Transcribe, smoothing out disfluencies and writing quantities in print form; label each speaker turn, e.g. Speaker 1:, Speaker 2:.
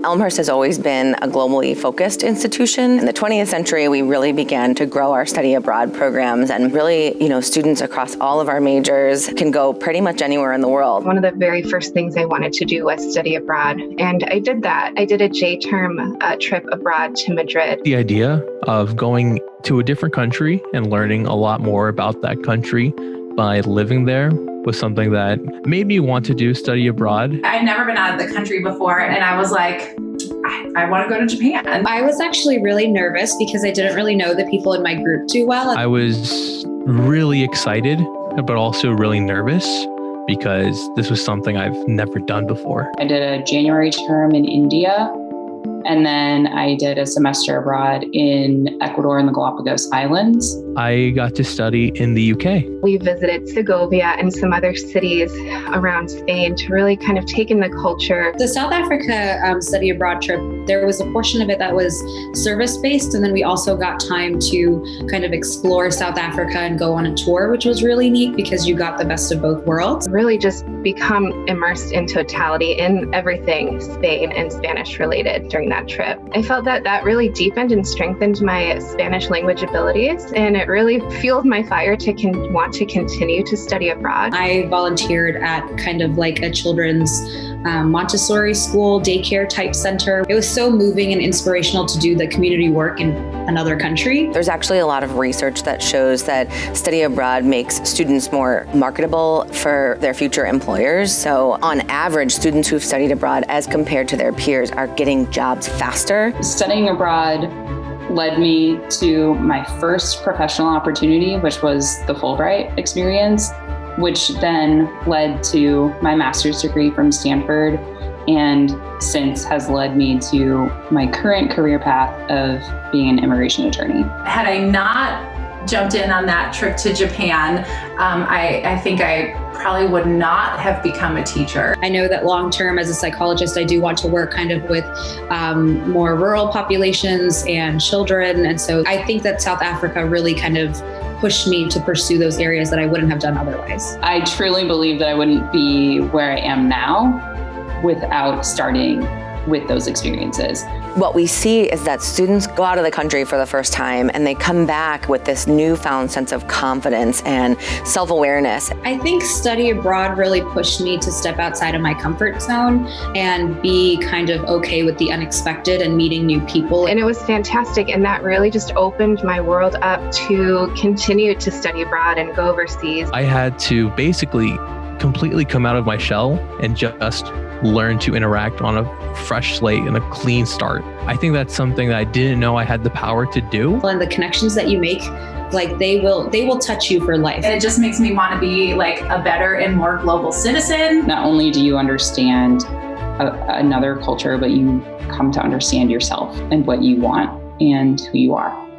Speaker 1: Elmhurst has always been a globally focused institution. In the 20th century, we really began to grow our study abroad programs, and really, students across all of our majors can go pretty much anywhere in the world.
Speaker 2: One of the very first things I wanted to do was study abroad, and I did that. I did a J-term trip abroad to Madrid.
Speaker 3: The idea of going to a different country and learning a lot more about that country by living there was something that made me want to do study abroad.
Speaker 4: I'd never been out of the country before, and I was like, I want to go to Japan.
Speaker 5: I was actually really nervous because I didn't really know the people in my group too well.
Speaker 3: I was really excited, but also really nervous because this was something I've never done before.
Speaker 6: I did a January term in India, and then I did a semester abroad in Ecuador and the Galapagos Islands.
Speaker 3: I got to study in the UK.
Speaker 2: We visited Segovia and some other cities around Spain to really kind of take in the culture.
Speaker 5: The South Africa study abroad trip, there was a portion of it that was service-based, and then we also got time to kind of explore South Africa and go on a tour, which was really neat because you got the best of both worlds.
Speaker 2: Really just become immersed in totality in everything Spain and Spanish related during that trip. I felt that really deepened and strengthened my Spanish language abilities, and it really fueled my fire to want to continue to study abroad.
Speaker 5: I volunteered at kind of like a children's Montessori school, daycare type center. It was so moving and inspirational to do the community work in another country.
Speaker 1: There's actually a lot of research that shows that study abroad makes students more marketable for their future employers. So on average, students who've studied abroad as compared to their peers are getting jobs faster.
Speaker 6: Studying abroad led me to my first professional opportunity, which was the Fulbright experience, which then led to my master's degree from Stanford, and since has led me to my current career path of being an immigration attorney.
Speaker 4: Had I not jumped in on that trip to Japan, I think I probably would not have become a teacher.
Speaker 5: I know that long term as a psychologist, I do want to work kind of with more rural populations and children. And so I think that South Africa really kind of pushed me to pursue those areas that I wouldn't have done otherwise.
Speaker 6: I truly believe that I wouldn't be where I am now without starting with those experiences.
Speaker 1: What we see is that students go out of the country for the first time and they come back with this newfound sense of confidence and self-awareness.
Speaker 5: I think study abroad really pushed me to step outside of my comfort zone and be kind of okay with the unexpected and meeting new people.
Speaker 2: And it was fantastic, and that really just opened my world up to continue to study abroad and go overseas.
Speaker 3: I had to basically completely come out of my shell and just learn to interact on a fresh slate and a clean start. I think that's something that I didn't know I had the power to do.
Speaker 5: And the connections that you make, like they will touch you for life.
Speaker 4: And it just makes me want to be like a better and more global citizen.
Speaker 6: Not only do you understand another culture, but you come to understand yourself and what you want and who you are.